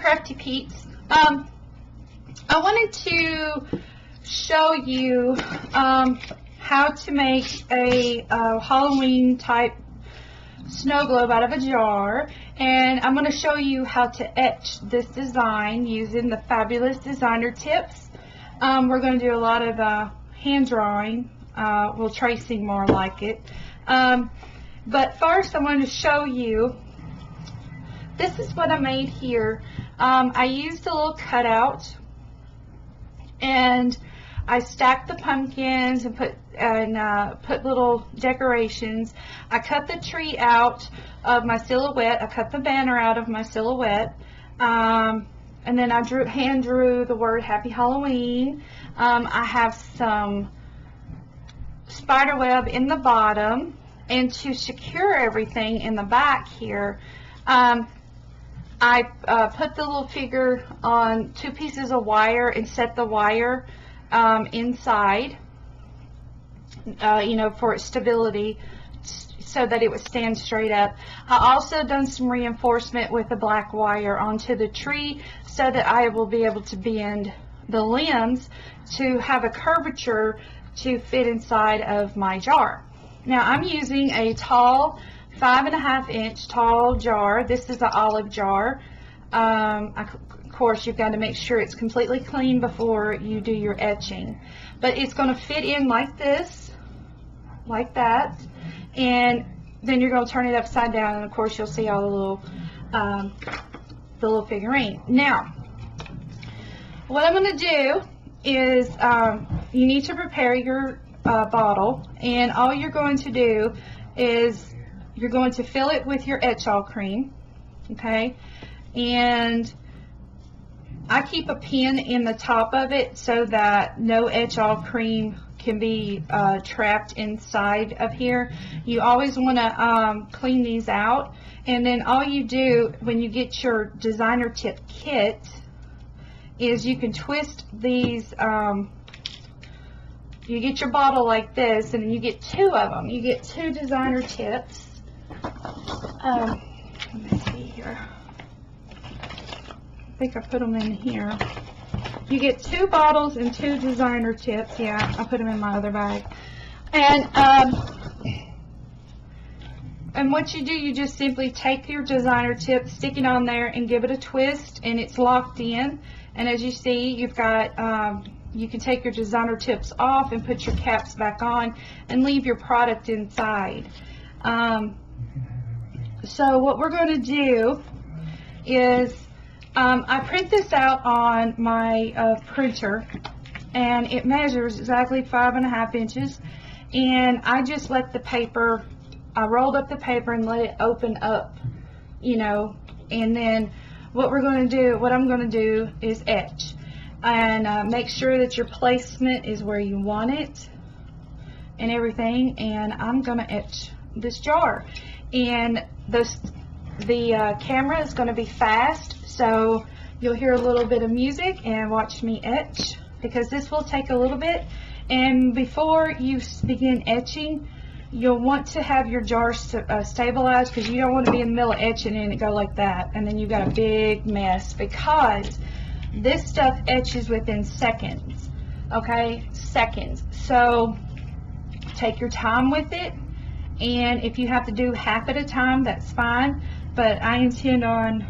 Crafty Pete's. I wanted to show you how to make a Halloween type snow globe out of a jar, and I'm going to show you how to etch this design using the fabulous designer tips. We're going to do a lot of hand drawing, well, tracing more like it, but first I'm going to show you, this is what I made here. I used a little cutout, and I stacked the pumpkins and put little decorations. I cut the tree out of my silhouette. I cut the banner out of my silhouette, and then I hand drew the word Happy Halloween. I have some spider web in the bottom, and to secure everything in the back here, I put the little figure on 2 pieces of wire and set the wire inside, you know, for its stability, so that it would stand straight up. I also done some reinforcement with the black wire onto the tree so that I will be able to bend the limbs to have a curvature to fit inside of my jar. Now I'm using a tall 5.5-inch tall jar. This is an olive jar. Of course, you've got to make sure it's completely clean before you do your etching. But it's going to fit in like this, like that, and then you're going to turn it upside down, and of course you'll see all the little figurine. Now, what I'm going to do is you need to prepare your bottle, and all you're going to do is you're going to fill it with your Etched cream, okay? And I keep a pin in the top of it so that no Etched cream can be trapped inside of here. You always want to clean these out, and then all you do when you get your designer tip kit is you can twist these. You get your bottle like this, and you get 2 of them. You get 2 designer tips. Let me see here. I think I put them in here. You get 2 bottles and 2 designer tips. Yeah, I put them in my other bag. And what you do, you just simply take your designer tip, stick it on there, and give it a twist, and it's locked in. And as you see, you've got you can take your designer tips off and put your caps back on and leave your product inside. So what we're going to do is I print this out on my printer, and it measures exactly 5.5 inches, and I just let the paper, I rolled up the paper and let it open up, you know, and then what I'm going to do is etch, and make sure that your placement is where you want it and everything, and I'm going to etch this jar. And the camera is going to be fast, so you'll hear a little bit of music and watch me etch, because this will take a little bit. And before you begin etching, you'll want to have your jar stabilized, because you don't want to be in the middle of etching and it go like that, and then you've got a big mess, because this stuff etches within seconds, okay? Seconds. So take your time with it, and if you have to do half at a time, that's fine, but I intend on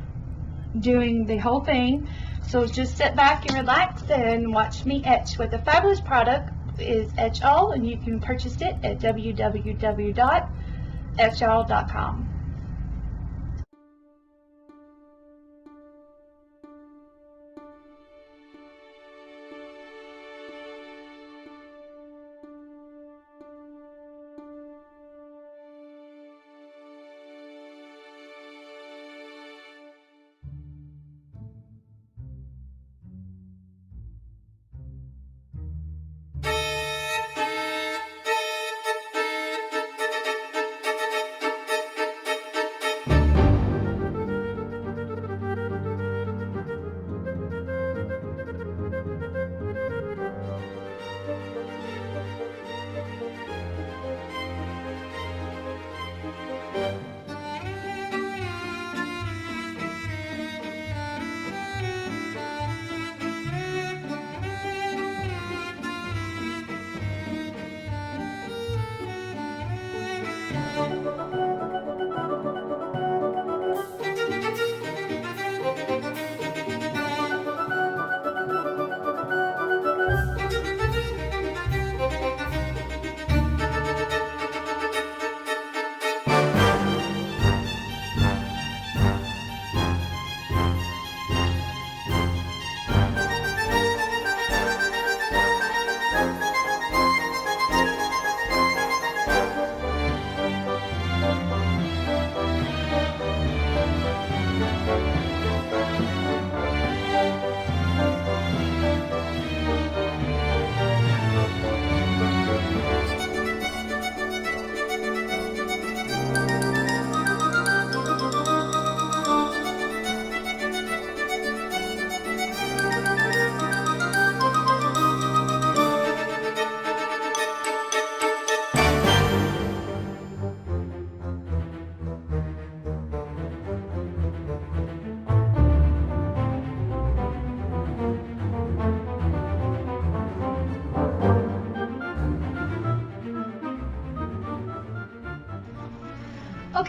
doing the whole thing. So just sit back and relax and watch me etch with the fabulous product is Etched, and you can purchase it at www.etched.com.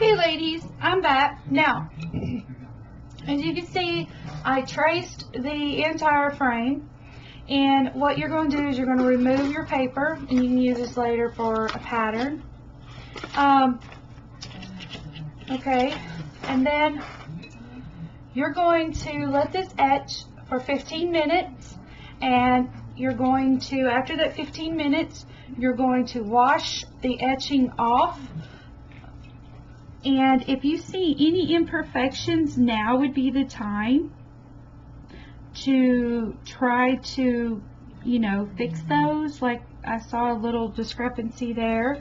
Okay, ladies, I'm back. Now, as you can see, I traced the entire frame. And what you're going to do is you're going to remove your paper, and you can use this later for a pattern. Okay, and then you're going to let this etch for 15 minutes, and you're going to, after that 15 minutes, you're going to wash the etching off. And if you see any imperfections, now would be the time to try to, you know, fix those. Like I saw a little discrepancy there.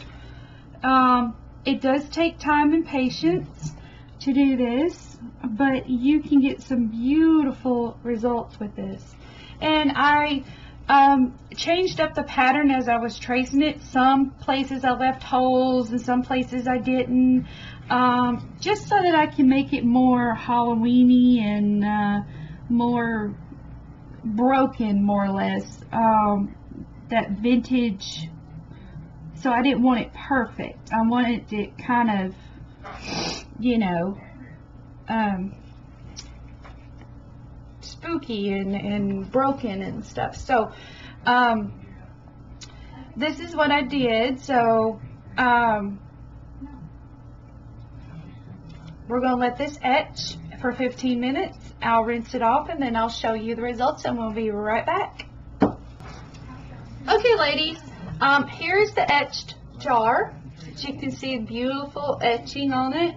It does take time and patience to do this, but you can get some beautiful results with this. And I changed up the pattern as I was tracing it. Some places I left holes and some places I didn't, just so that I can make it more Halloween-y and more broken, more or less, that vintage. So I didn't want it perfect. I wanted it kind of, you know, spooky and broken and stuff. So this is what I did. So we're going to let this etch for 15 minutes. I'll rinse it off and then I'll show you the results, and we'll be right back. Okay, ladies, here's the etched jar. As you can see, beautiful etching on it.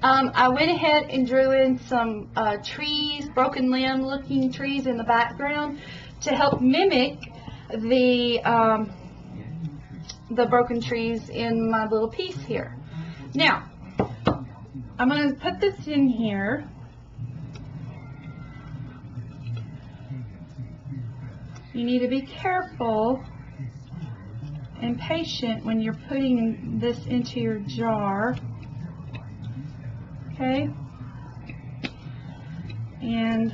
I went ahead and drew in some trees, broken limb looking trees in the background to help mimic the broken trees in my little piece here. Now, I'm going to put this in here. You need to be careful and patient when you're putting this into your jar. Okay? And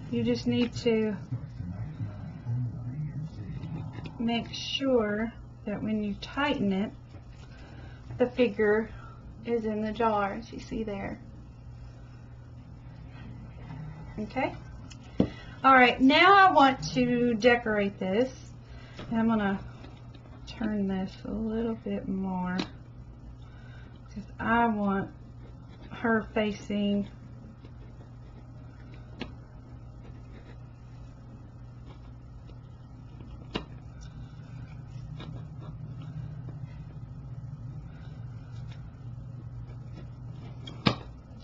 you just need to make sure that when you tighten it, the figure is in the jar, as you see there. Okay? Alright, now I want to decorate this. And I'm going to turn this a little bit more because I want her facing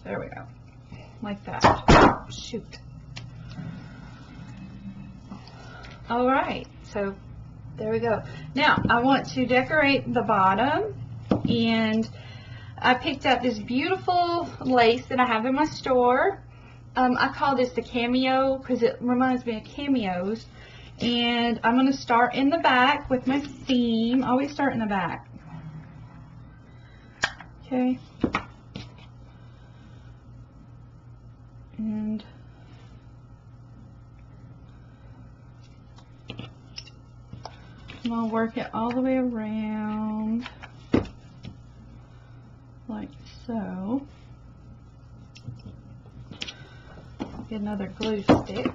there we go, like that. Shoot. Alright, so there we go. Now I want to decorate the bottom, and I picked up this beautiful lace that I have in my store. I call this the cameo because it reminds me of cameos. And I'm going to start in the back with my seam. Always start in the back. Okay. And I'm going to work it all the way around like so. Get another glue stick.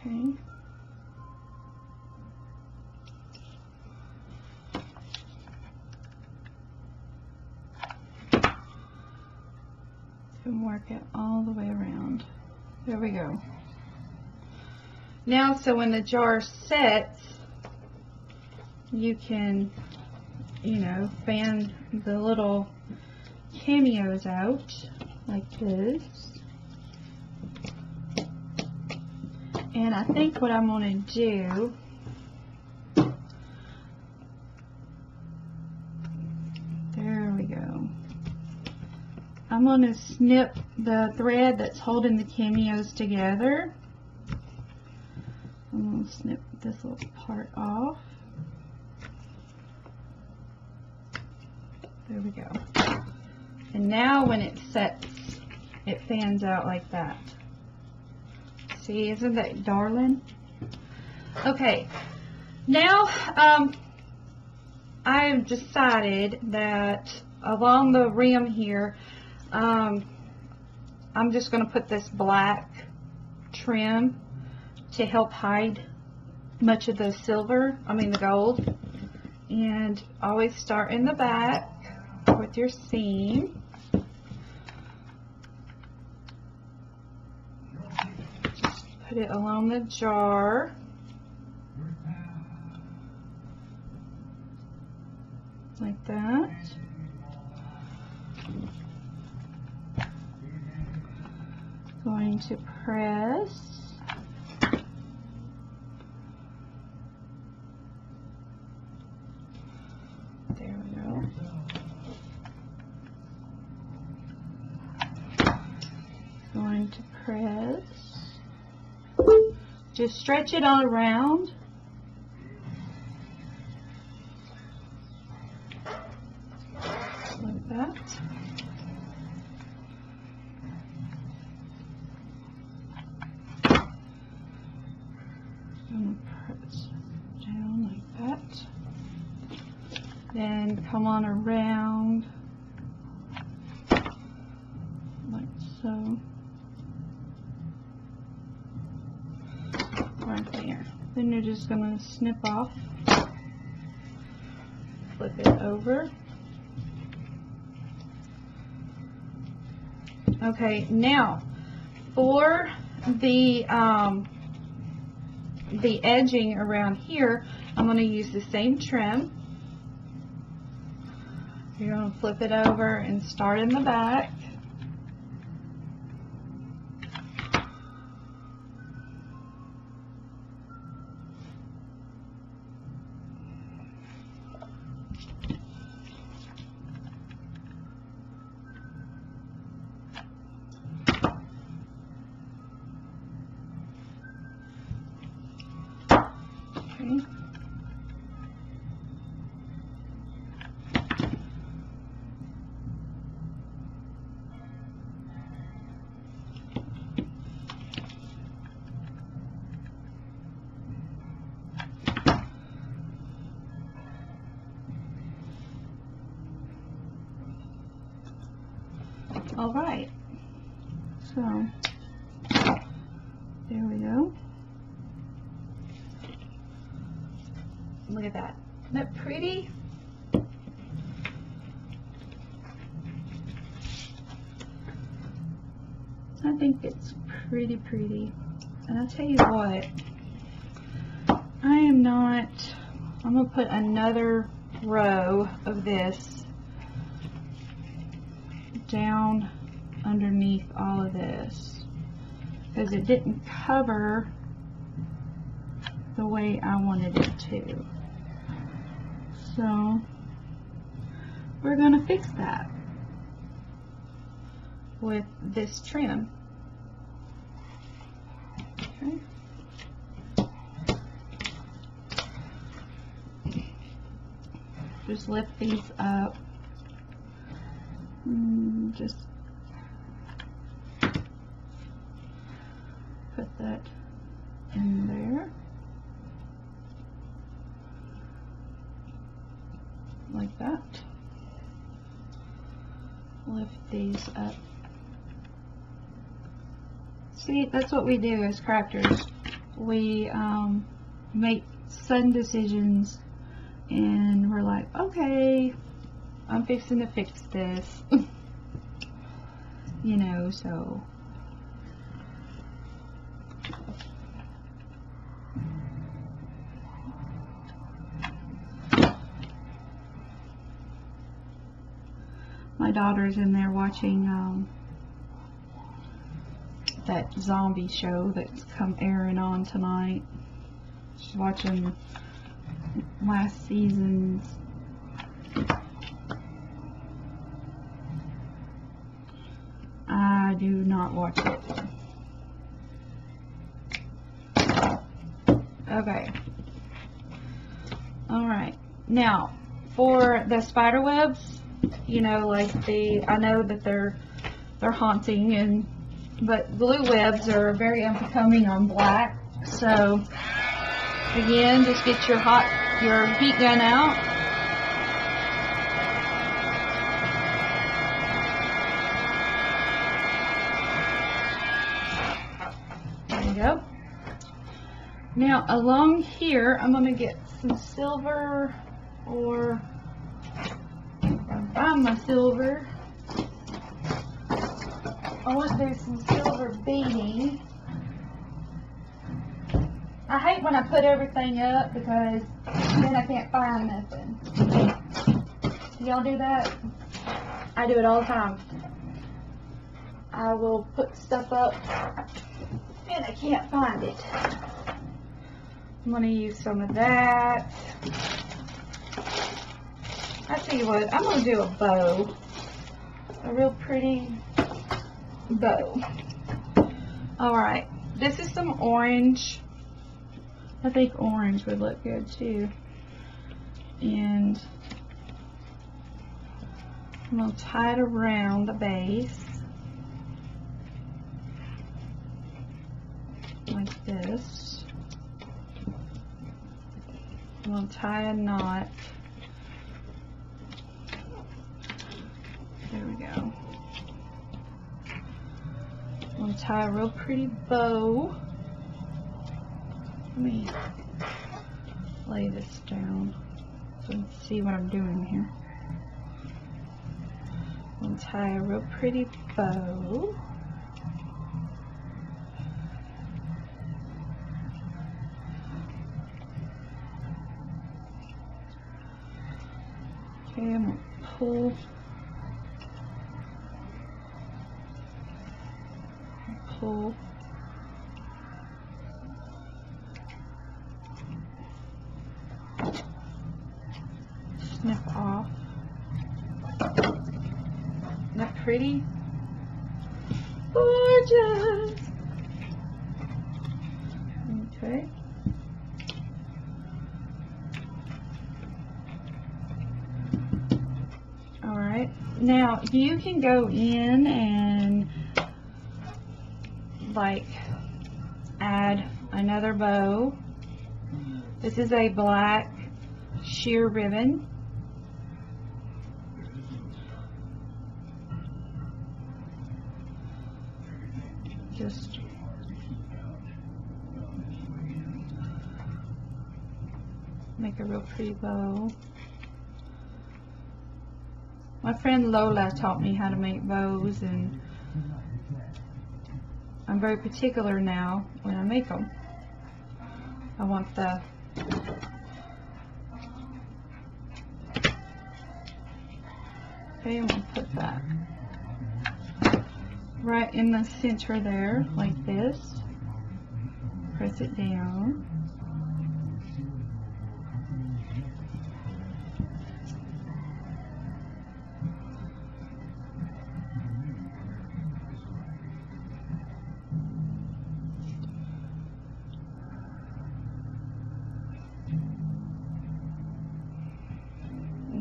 Okay. And work it all the way around. There we go. Now, so when the jar sets, you can, you know, fan the little cameos out like this. And I think what I'm going to do, there we go. I'm going to snip the thread that's holding the cameos together. I'm going to snip this little part off. There we go. And now when it sets, it fans out like that. See, isn't that darling? Okay, now I've decided that along the rim here, I'm just going to put this black trim to help hide much of the silver, the gold. And always start in the back with your seam. Just put it along the jar. Like that. Going to press. There we go. Going to press. Just stretch it all around. Like that. And press down like that. Then come on around like so. Right there. Then you're just going to snip off, flip it over. Okay, now for the edging around here, I'm going to use the same trim. You're going to flip it over and start in the back. Okay. All right, so there we go. Look at that. Isn't that pretty? I think it's pretty. And I'll tell you what, I'm going to put another row of this down underneath all of this because it didn't cover the way I wanted it to. So we're going to fix that with this trim. Okay. Just lift these up. Just put that in there. Like that. Lift these up. See, that's what we do as crafters. We make sudden decisions and we're like, okay, I'm fixing to fix this. You know, so my daughter's in there watching that zombie show that's airing on tonight. She's watching last season's. I do not watch it. Okay. Alright. Now, for the spider webs, you know, like I know that they're haunting, but glue webs are very unbecoming on black. So, again, just get your heat gun out. There you go. Now, along here, I'm going to get some silver, or find my silver. I want to do some silver beading. I hate when I put everything up because then I can't find nothing. Y'all do that? I do it all the time. I will put stuff up and I can't find it. I'm going to use some of that. I tell you what, I'm going to do a bow. A real pretty bow. Alright, this is some orange. I think orange would look good too. And I'm going to tie it around the base. Like this. I'm going to tie a knot. There we go. I'm going to tie a real pretty bow. Let me lay this down so you can see what I'm doing here. I'm going to tie a real pretty bow. Okay, I'm going to pull. Snip off. Isn't that pretty? Gorgeous! Okay. Alright. Now, you can go in and like add another bow. This is a black sheer ribbon. Just make a real pretty bow. My friend Lola taught me how to make bows, and I'm very particular now when I make them. I want the okay, I'm going to put that right in the center there, like this. Press it down.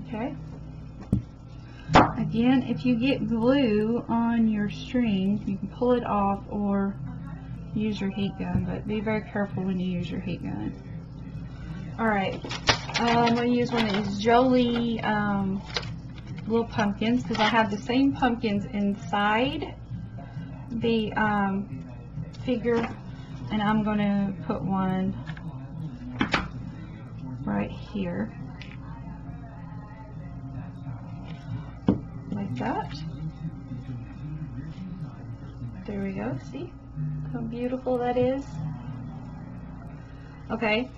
Okay. Again, if you get glue on your string, you can pull it off or use your heat gun, but be very careful when you use your heat gun. Alright, I'm going to use one of these Jolie little pumpkins, because I have the same pumpkins inside the figure, and I'm going to put one right here. Like that. There we go. See how beautiful that is? Okay,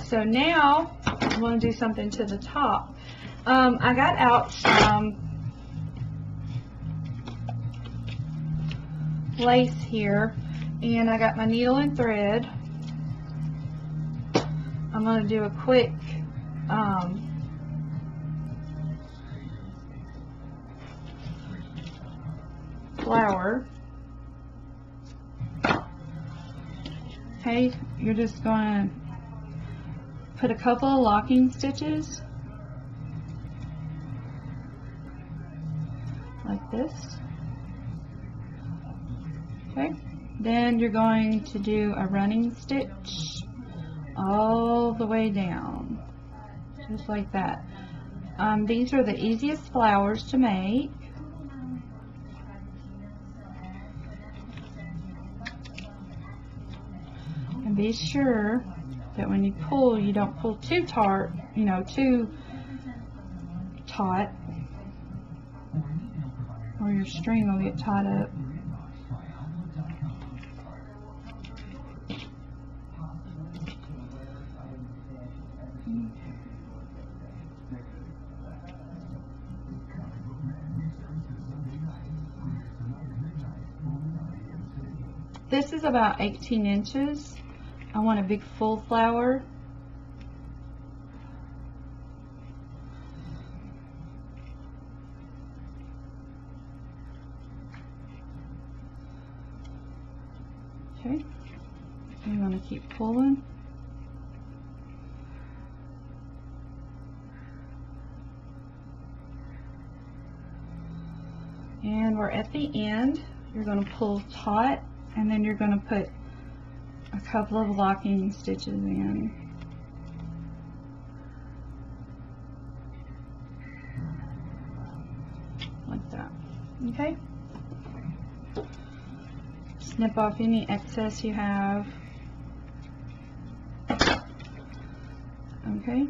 so now I'm going to do something to the top. I got out some lace here, and I got my needle and thread. I'm going to do a quick flower Okay, you're just going to put a couple of locking stitches like this. Okay, then you're going to do a running stitch all the way down, just like that. These are the easiest flowers to make. And be sure that when you pull, you don't pull too taut, too taut, or your string will get tied up. This is about 18 inches. I want a big full flower. Okay, I'm going to keep pulling. And we're at the end. You're going to pull taut, and then you're going to put a couple of locking stitches in. Like that. Okay? Snip off any excess you have. Okay?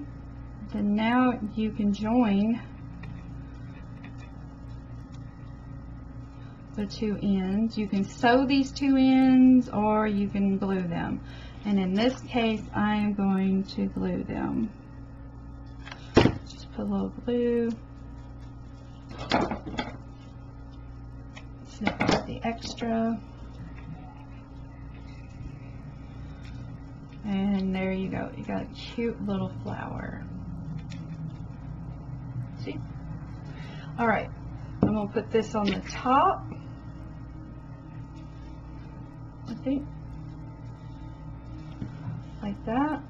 Then now you can join the two ends. You can sew these two ends or you can glue them. And in this case, I am going to glue them. Just put a little glue. Snip off the extra. And there you go. You got a cute little flower. See? Alright. I'm going to put this on the top. I think. Like that.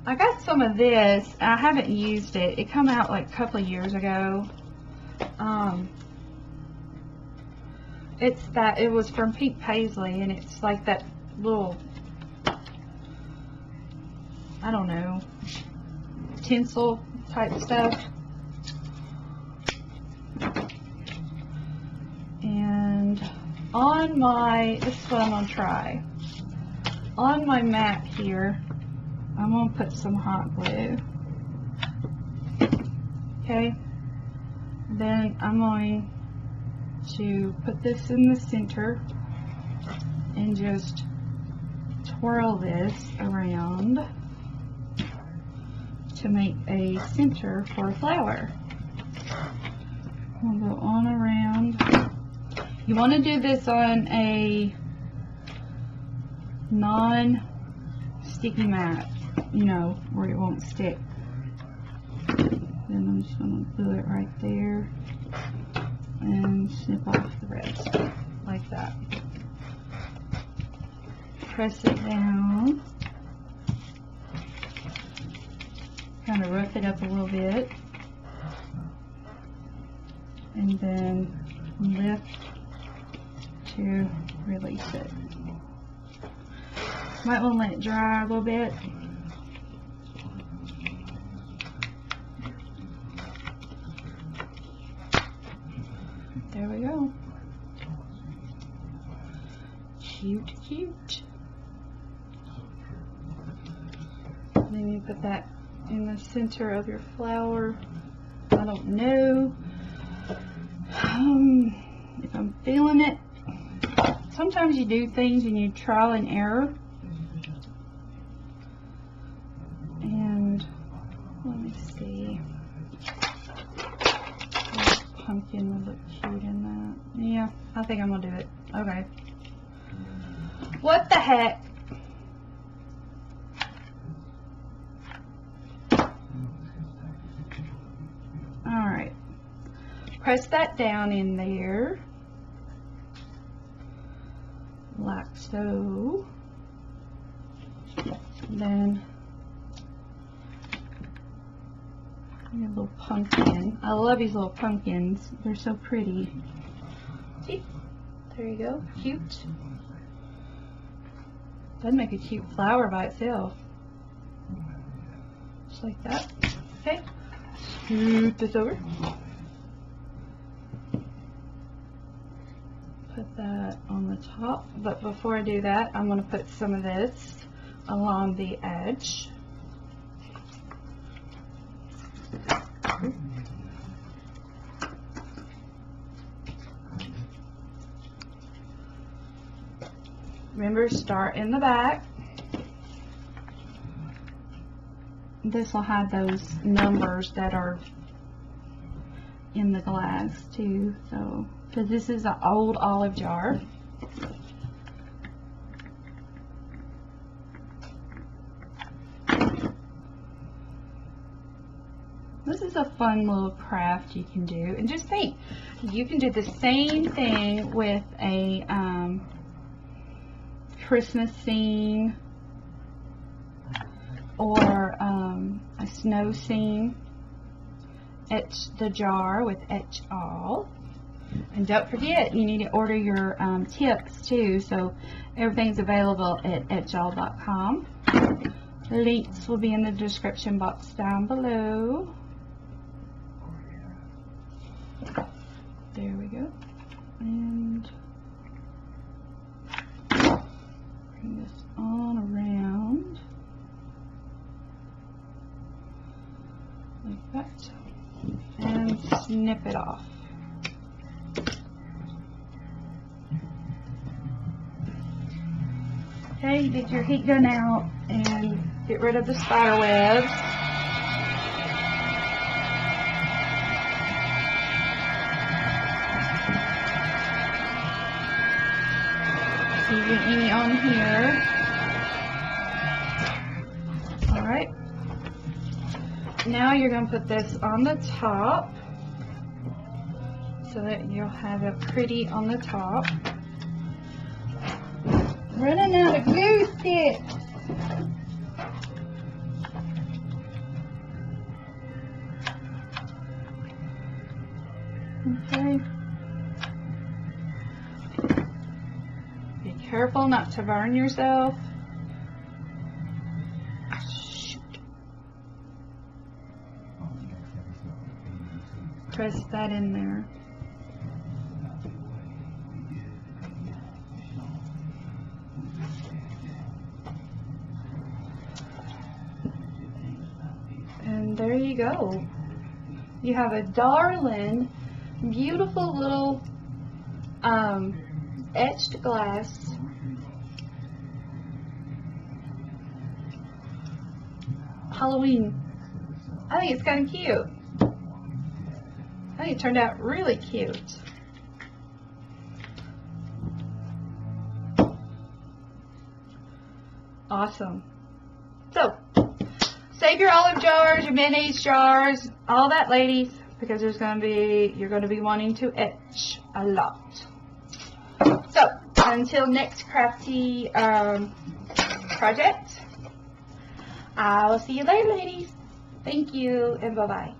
I got some of this. I haven't used it. It came out like a couple of years ago. It was from Pink Paisley, and it's like that little, I don't know, tinsel type stuff. And on my, this is what I'm going to try. On my mat here, I'm going to put some hot glue. Okay. Then I'm going to put this in the center and just twirl this around to make a center for a flower. We'll go on around. You want to do this on a non-sticky mat, where it won't stick. Then I'm just going to glue it right there and snip off the rest, like that. Press it down. Kind of rough it up a little bit. And then lift to release it. Might want to let it dry a little bit. There we go. Cute, cute. And then you put that in the center of your flower. I don't know if I'm feeling it. Sometimes you do things and you trial and error. And let me see. This pumpkin would look cute in that. Yeah, I think I'm gonna do it. Okay. What the heck? Alright. Press that down in there. Like So then a little pumpkin. I love these little pumpkins. They're so pretty. See? There you go. Cute. That'd make a cute flower by itself. Just like that. Okay. Scoot this over. Put that on the top. But before I do that, I'm going to put some of this along the edge. Remember, start in the back. This will have those numbers that are in the glass too. So, because this is an old olive jar. This is a fun little craft you can do. And just think, you can do the same thing with a Christmas scene or a snow scene. Etch the jar with Etch All. And don't forget, you need to order your tips too. So everything's available at etchall.com. Links will be in the description box down below. There we go. And bring this on around like that. And snip it off. Okay, get your heat gun out and get rid of the spider webs. See if there's any on here. Alright. Now you're going to put this on the top so that you'll have it pretty on the top. Running out of glue sticks. Okay. Be careful not to burn yourself. Shoot. Press that in there. And there you go. You have a darling, beautiful little etched glass. Halloween. I think it's kind of cute. I think it turned out really cute. Awesome. So, save your olive jars, your mayonnaise jars, all that, ladies, because you're going to be wanting to etch a lot. So, until next crafty project, I'll see you later, ladies. Thank you, and bye-bye.